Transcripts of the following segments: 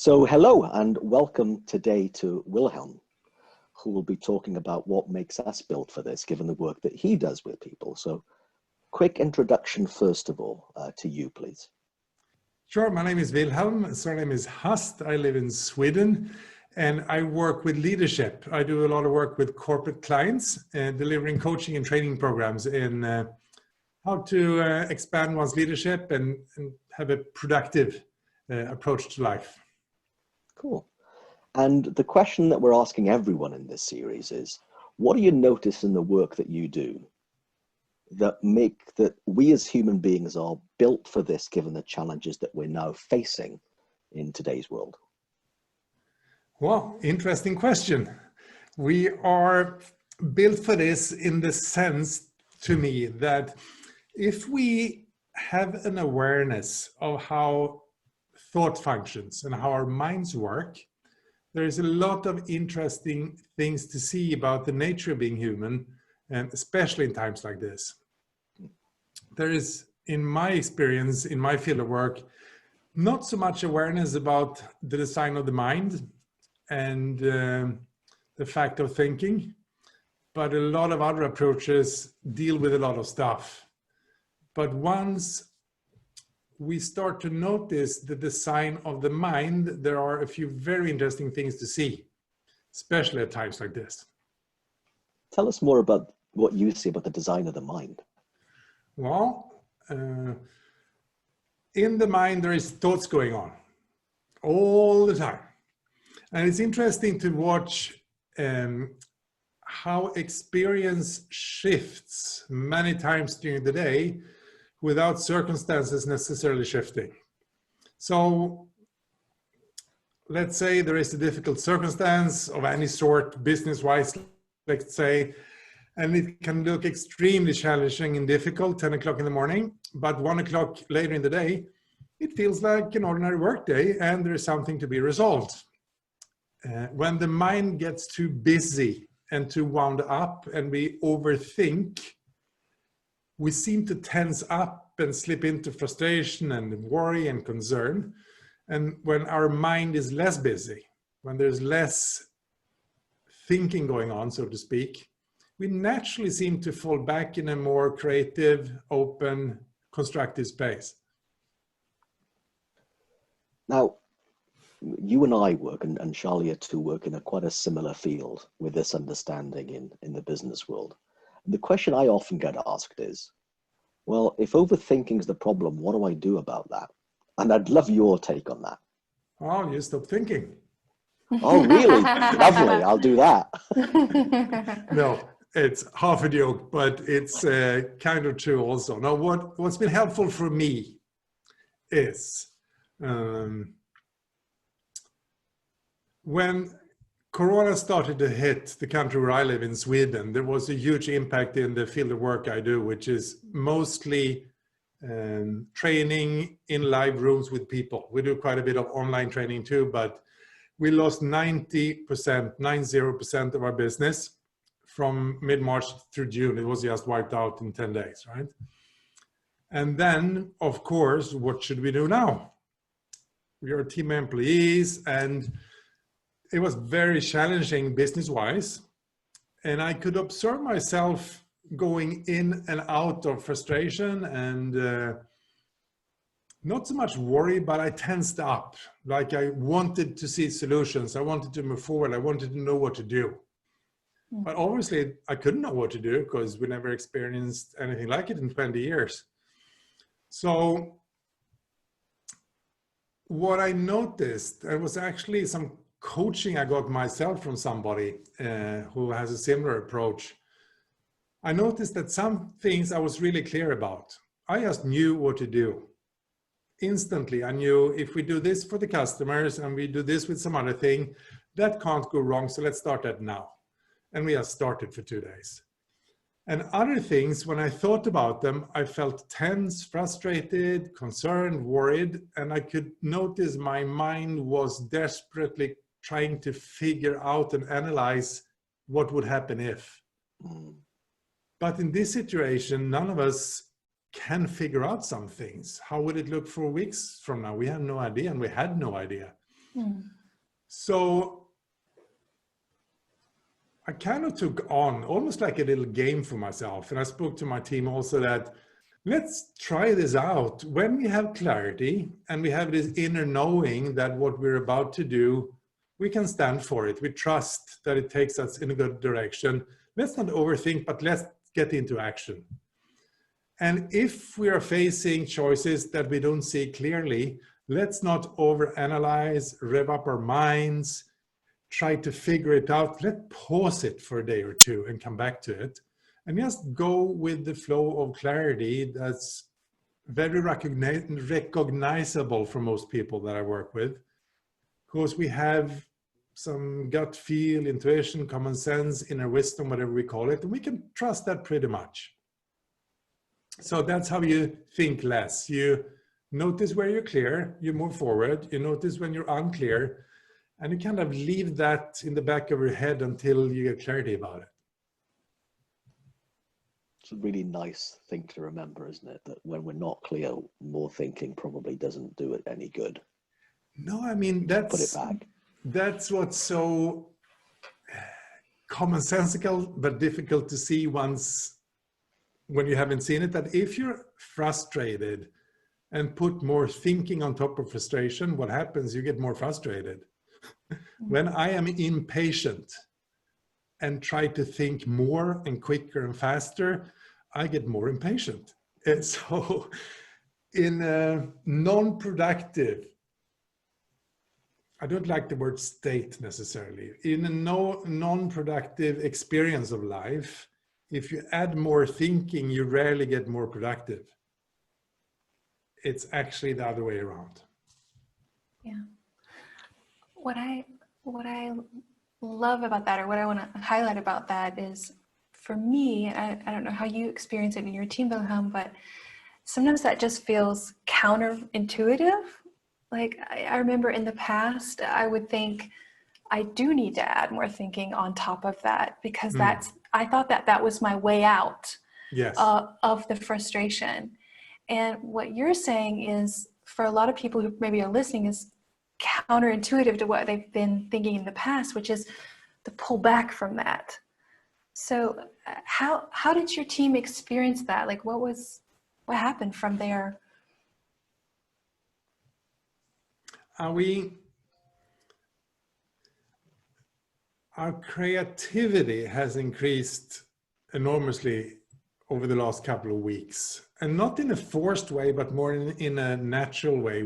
So hello and welcome today to Wilhelm, who will be talking about what makes us built for this, given the work that he does with people. So quick introduction, first of all, to you, please. Sure, my name is Wilhelm, surname is Hast. I live in Sweden and I work with leadership. I do a lot of work with corporate clients and delivering coaching and training programs in how to expand one's leadership and have a productive approach to life. Cool. And the question that we're asking everyone in this series is, what do you notice in the work that you do that make that we as human beings are built for this, given the challenges that we're now facing in today's world? Well, interesting question. We are built for this in the sense, to me, that if we have an awareness of how thought functions and how our minds work, there is a lot of interesting things to see about the nature of being human, and especially in times like this. There is, in my experience, in my field of work, not so much awareness about the design of the mind and the fact of thinking, but a lot of other approaches deal with a lot of stuff. But once we start to notice the design of the mind, there are a few very interesting things to see, especially at times like this. Tell us more about what you see about the design of the mind. Well, in the mind, there is thoughts going on all the time. And it's interesting to watch how experience shifts many times during the day without circumstances necessarily shifting. So let's say there is a difficult circumstance of any sort, business-wise, let's say, and it can look extremely challenging and difficult, 10 o'clock in the morning, but 1 o'clock later in the day, it feels like an ordinary work day and there is something to be resolved. When the mind gets too busy and too wound up and we overthink, we seem to tense up and slip into frustration and worry and concern. And when our mind is less busy, when there's less thinking going on, so to speak, we naturally seem to fall back in a more creative, open, constructive space. Now, you and I work, and Charlia too, work in quite a similar field with this understanding in the business world. And the question I often get asked is, well, if overthinking is the problem, what do I do about that? And I'd love your take on that. Oh, you stop thinking. Oh, really? Lovely, I'll do that. No, it's half a joke, but it's kind of true also. Now, what's been helpful for me is when Corona started to hit the country where I live in Sweden, there was a huge impact in the field of work I do, which is mostly training in live rooms with people. We do quite a bit of online training too, but we lost 90% of our business from mid-March through June. It was just wiped out in 10 days, right? And then, of course, what should we do now? We are team employees and it was very challenging business-wise, and I could observe myself going in and out of frustration and not so much worry, but I tensed up. Like I wanted to see solutions. I wanted to move forward. I wanted to know what to do. But obviously, I couldn't know what to do because we never experienced anything like it in 20 years. So what I noticed, it was actually some coaching I got myself from somebody who has a similar approach. I noticed that some things I was really clear about. I just knew what to do. Instantly, I knew if we do this for the customers and we do this with some other thing, that can't go wrong, so let's start that now. And we just started for 2 days. And other things, when I thought about them, I felt tense, frustrated, concerned, worried, and I could notice my mind was desperately trying to figure out and analyze what would happen if. But in this situation, none of us can figure out some things. How would it look 4 weeks from now? We have no idea, and we had no idea. So I kind of took on almost like a little game for myself. And I spoke to my team also that let's try this out. When we have clarity and we have this inner knowing that what we're about to do, we can stand for it. We trust that it takes us in a good direction. Let's not overthink, but let's get into action. And if we are facing choices that we don't see clearly, let's not overanalyze, rev up our minds, try to figure it out. Let's pause it for a day or two and come back to it. And just go with the flow of clarity that's very recognizable for most people that I work with. Because we have some gut feel, intuition, common sense, inner wisdom, whatever we call it, and we can trust that pretty much. So that's how you think less. You notice where you're clear, you move forward, you notice when you're unclear, and you kind of leave that in the back of your head until you get clarity about it. It's a really nice thing to remember, isn't it? That when we're not clear, more thinking probably doesn't do it any good. No, I mean, that's, put it back. That's what's so commonsensical, but difficult to see once when you haven't seen it, that if you're frustrated and put more thinking on top of frustration, what happens? You get more frustrated. When I am impatient and try to think more and quicker and faster, I get more impatient. And so in a non-productive, I don't like the word state necessarily, in a non-productive experience of life, if you add more thinking, you rarely get more productive. It's actually the other way around. Yeah. What I love about that, or what I want to highlight about that is, for me, I don't know how you experience it in your team, Wilhelm, but sometimes that just feels counterintuitive. Like I remember in the past, I would think I do need to add more thinking on top of that, because I thought that was my way out. Yes. Of the frustration. And what you're saying is, for a lot of people who maybe are listening, is counterintuitive to what they've been thinking in the past, which is to pull back from that. So how did your team experience that? Like what happened from there? Our creativity has increased enormously over the last couple of weeks, and not in a forced way, but more in a natural way.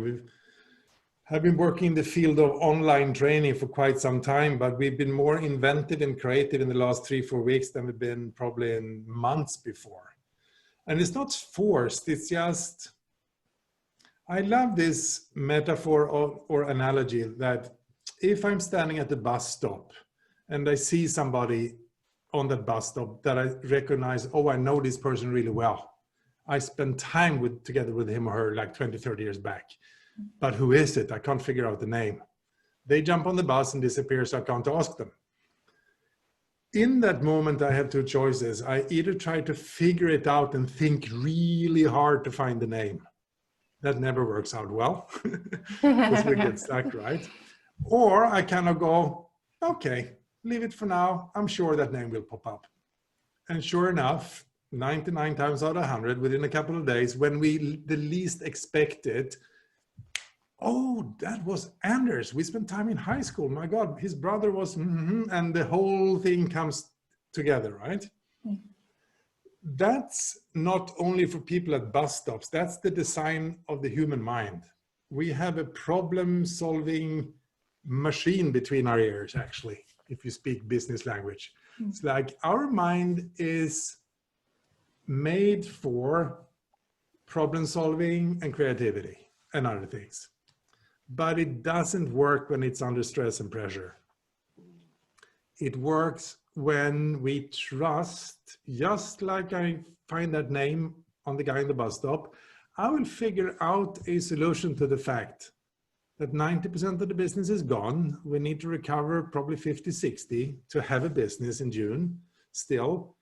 Have been working in the field of online training for quite some time, but we've been more inventive and creative in the last 3-4 weeks than we've been probably in months before. And it's not forced, it's just, I love this metaphor or analogy that if I'm standing at the bus stop and I see somebody on that bus stop that I recognize, oh, I know this person really well. I spent time together with him or her like 20, 30 years back. But who is it? I can't figure out the name. They jump on the bus and disappear, so I can't ask them. In that moment, I have two choices. I either try to figure it out and think really hard to find the name. That never works out well, because we get stuck, right? Or I kind of go, okay, leave it for now. I'm sure that name will pop up. And sure enough, 99 times out of 100, within a couple of days, when we the least expect it, oh, that was Anders. We spent time in high school. My God, his brother was, and the whole thing comes together, right? Mm. That's not only for people at bus stops. That's the design of the human mind. We have a problem-solving machine between our ears, actually, if you speak business language. Mm. It's like our mind is made for problem-solving and creativity and other things. But it doesn't work when it's under stress and pressure. It works when we trust, just like I find that name on the guy in the bus stop, I will figure out a solution to the fact that 90% of the business is gone. We need to recover probably 50, 60 to have a business in June still.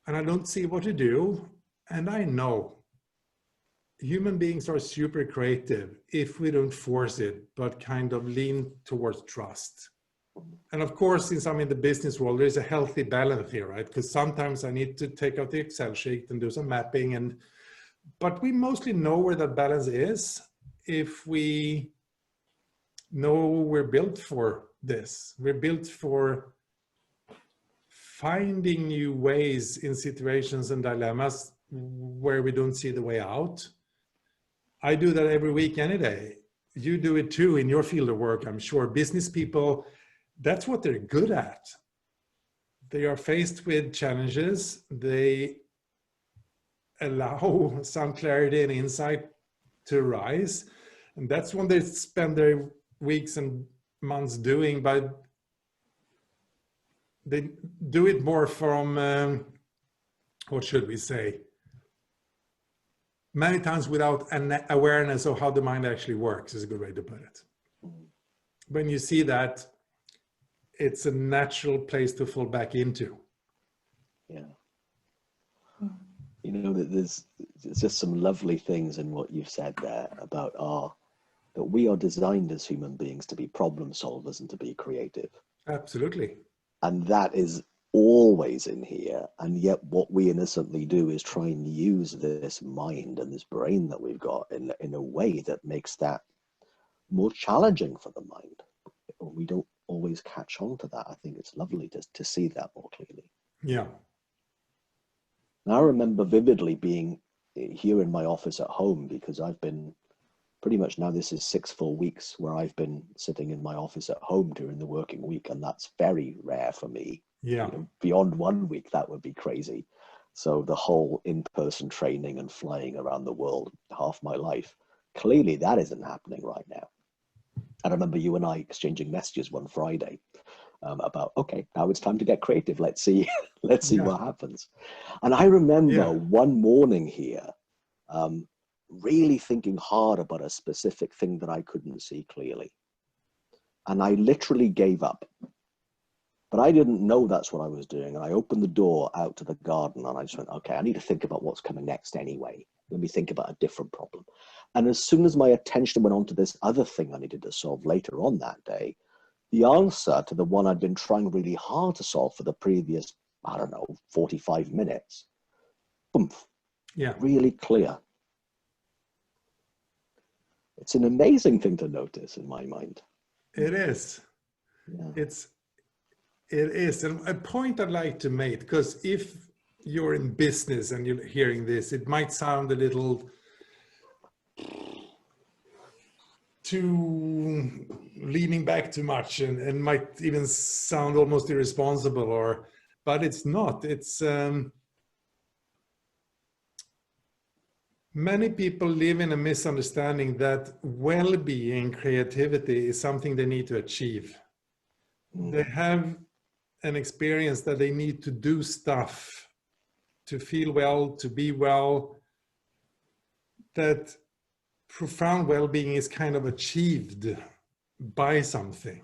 And I don't see what to do. And I know human beings are super creative if we don't force it, but kind of lean towards trust. And of course, since I'm in the business world, there's a healthy balance here, right? Because sometimes I need to take out the Excel sheet and do some mapping, but we mostly know where that balance is if we know we're built for this. We're built for finding new ways in situations and dilemmas where we don't see the way out. I do that every week, any day. You do it too in your field of work, I'm sure. Business people, that's what they're good at. They are faced with challenges. They allow some clarity and insight to rise. And that's what they spend their weeks and months doing, but they do it more from, what should we say? Many times without an awareness of how the mind actually works is a good way to put it. When you see that, it's a natural place to fall back into. Yeah. You know, there's just some lovely things in what you've said there about that we are designed as human beings to be problem solvers and to be creative. Absolutely. And that is always in here. And yet what we innocently do is try and use this mind and this brain that we've got in a way that makes that more challenging for the mind. We don't always catch on to that. I think it's lovely to see that more clearly. Yeah. And I remember vividly being here in my office at home, because I've been pretty much, now this is 6 full weeks where I've been sitting in my office at home during the working week, and that's very rare for me. Yeah. You know, beyond 1 week, that would be crazy. So the whole in-person training and flying around the world, half my life, clearly that isn't happening right now. I remember you and I exchanging messages one Friday about, okay, now it's time to get creative. Let's see, let's see what happens. And I remember one morning here, really thinking hard about a specific thing that I couldn't see clearly. And I literally gave up. But I didn't know that's what I was doing. And I opened the door out to the garden and I just went, okay, I need to think about what's coming next anyway. Let me think about a different problem. And as soon as my attention went on to this other thing I needed to solve later on that day, the answer to the one I'd been trying really hard to solve for the previous, I don't know, 45 minutes, boom, really clear. It's an amazing thing to notice in my mind. It is. Yeah. It is. And a point I'd like to make, because if you're in business and you're hearing this, it might sound a little too leaning back too much and might even sound almost irresponsible, but it's not. It's many people live in a misunderstanding that well-being, creativity is something they need to achieve. They have an experience that they need to do stuff to feel well, to be well, that profound well-being is kind of achieved by something.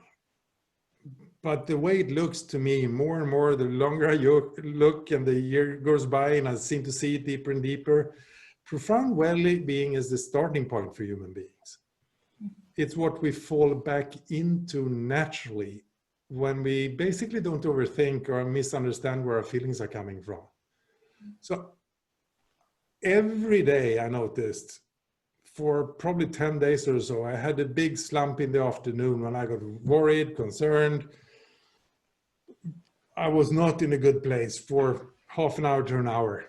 But the way it looks to me, more and more, the longer I look and the year goes by and I seem to see it deeper and deeper, profound well-being is the starting point for human beings. It's what we fall back into naturally when we basically don't overthink or misunderstand where our feelings are coming from. So every day I noticed, for probably 10 days or so, I had a big slump in the afternoon when I got worried, concerned. I was not in a good place for half an hour to an hour.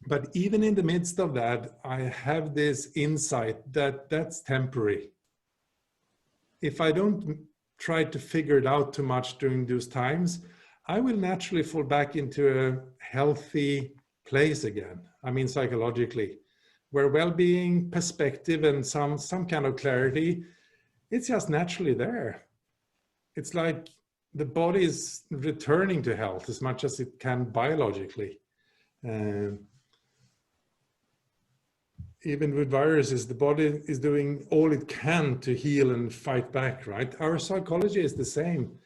But even in the midst of that, I have this insight that that's temporary. If I don't try to figure it out too much during those times, I will naturally fall back into a healthy place again. I mean, psychologically, where well-being, perspective, and some kind of clarity, it's just naturally there. It's like the body is returning to health as much as it can biologically. Even with viruses, the body is doing all it can to heal and fight back, right? Our psychology is the same.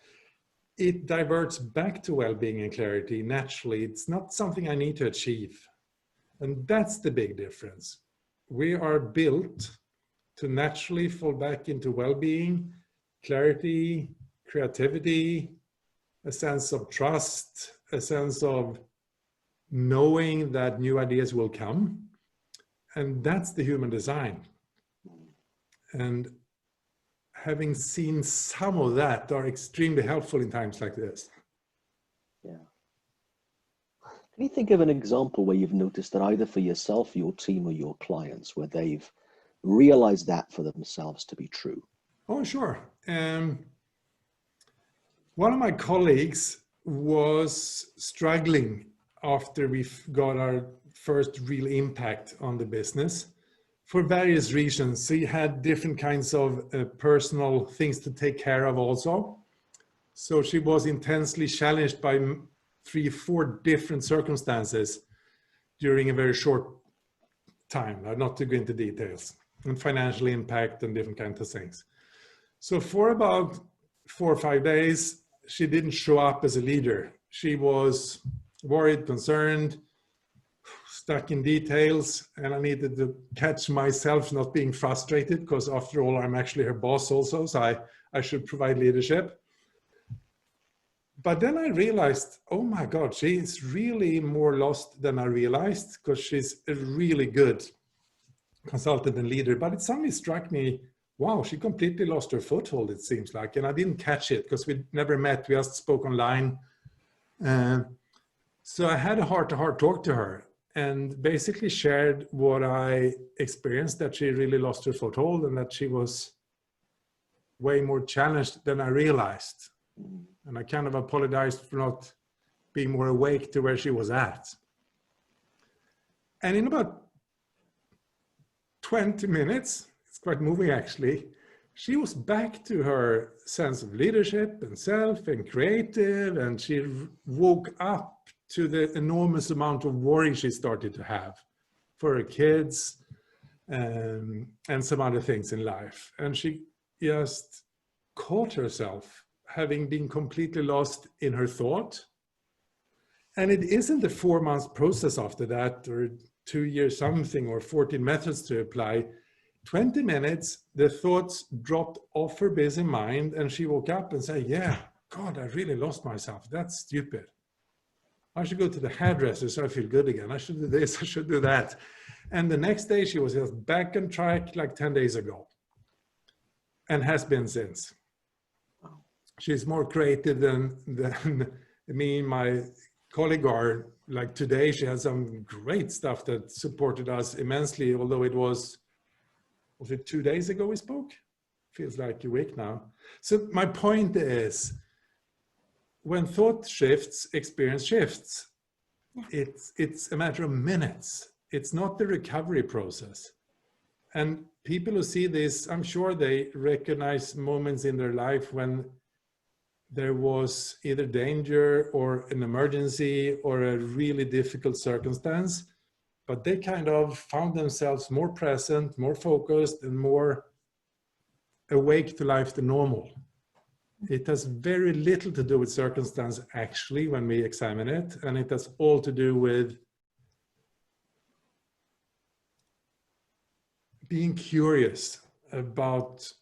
It diverts back to well-being and clarity naturally. It's not something I need to achieve. And that's the big difference. we are built to naturally fall back into well-being, clarity, creativity, a sense of trust, a sense of knowing that new ideas will come. And that's the human design. And having seen some of that are extremely helpful in times like this. Yeah. Can you think of an example where you've noticed that either for yourself, your team, or your clients, where they've realized that for themselves to be true? Oh, sure. One of my colleagues was struggling after we got our first real impact on the business for various reasons. He had different kinds of personal things to take care of also. So she was intensely challenged by 3-4 different circumstances during a very short time, not to go into details, and financial impact and different kinds of things. So for about 4 or 5 days, she didn't show up as a leader. She was worried, concerned, stuck in details, and I needed to catch myself not being frustrated, because after all, I'm actually her boss also, so I should provide leadership. But then I realized, oh my God, she's really more lost than I realized, because she's a really good consultant and leader. But it suddenly struck me, wow, she completely lost her foothold, it seems like. And I didn't catch it because we never met, we just spoke online. So I had a heart-to-heart talk to her and basically shared what I experienced, that she really lost her foothold and that she was way more challenged than I realized. And I kind of apologized for not being more awake to where she was at. And in about 20 minutes, it's quite moving actually, she was back to her sense of leadership and self and creative, and she woke up to the enormous amount of worry she started to have for her kids and some other things in life. And she just caught herself having been completely lost in her thought. And it isn't a 4-month process after that, or 2 years something, or 14 methods to apply. 20 minutes, the thoughts dropped off her busy mind, and she woke up and said, yeah, God, I really lost myself. That's stupid. I should go to the hairdresser so I feel good again. I should do this, I should do that. And the next day she was just back on track like 10 days ago, and has been since. She's more creative than me and my colleague are. Like today, she has some great stuff that supported us immensely, although was it 2 days ago we spoke? Feels like a week now. So my point is, when thought shifts, experience shifts. Yeah. It's a matter of minutes. It's not the recovery process. And people who see this, I'm sure they recognize moments in their life when there was either danger or an emergency or a really difficult circumstance, but they kind of found themselves more present, more focused, and more awake to life than normal. It has very little to do with circumstance, actually, when we examine it, and it has all to do with being curious about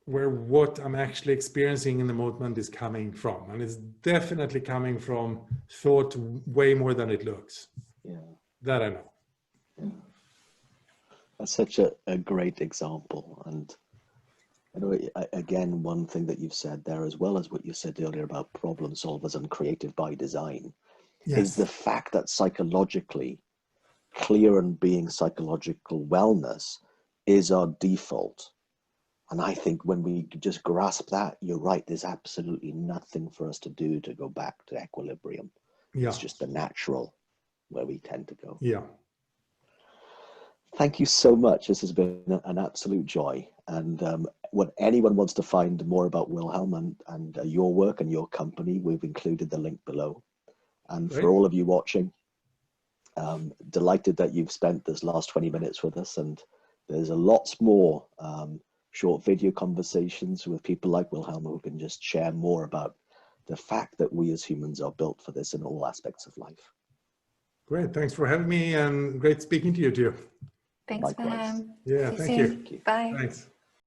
where what I'm actually experiencing in the moment is coming from. And it's definitely coming from thought way more than it looks. Yeah. That I know. Yeah. That's such a great example. And again, one thing that you've said there, as well as what you said earlier about problem solvers and creative by design, yes, is the fact that psychologically, clear and being psychological wellness is our default. And I think when we just grasp that, you're right, there's absolutely nothing for us to do to go back to equilibrium. Yeah. It's just the natural where we tend to go. Yeah. Thank you so much. This has been an absolute joy. And when anyone wants to find more about Wilhelm and your work and your company, we've included the link below. And great. For all of you watching, delighted that you've spent this last 20 minutes with us. And there's a lots more short video conversations with people like Wilhelm who can just share more about the fact that we as humans are built for this in all aspects of life. Great. Thanks for having me and great speaking to you too. Thanks, Likewise. Wilhelm. Yeah, See thank you you. soon. Bye. Thanks.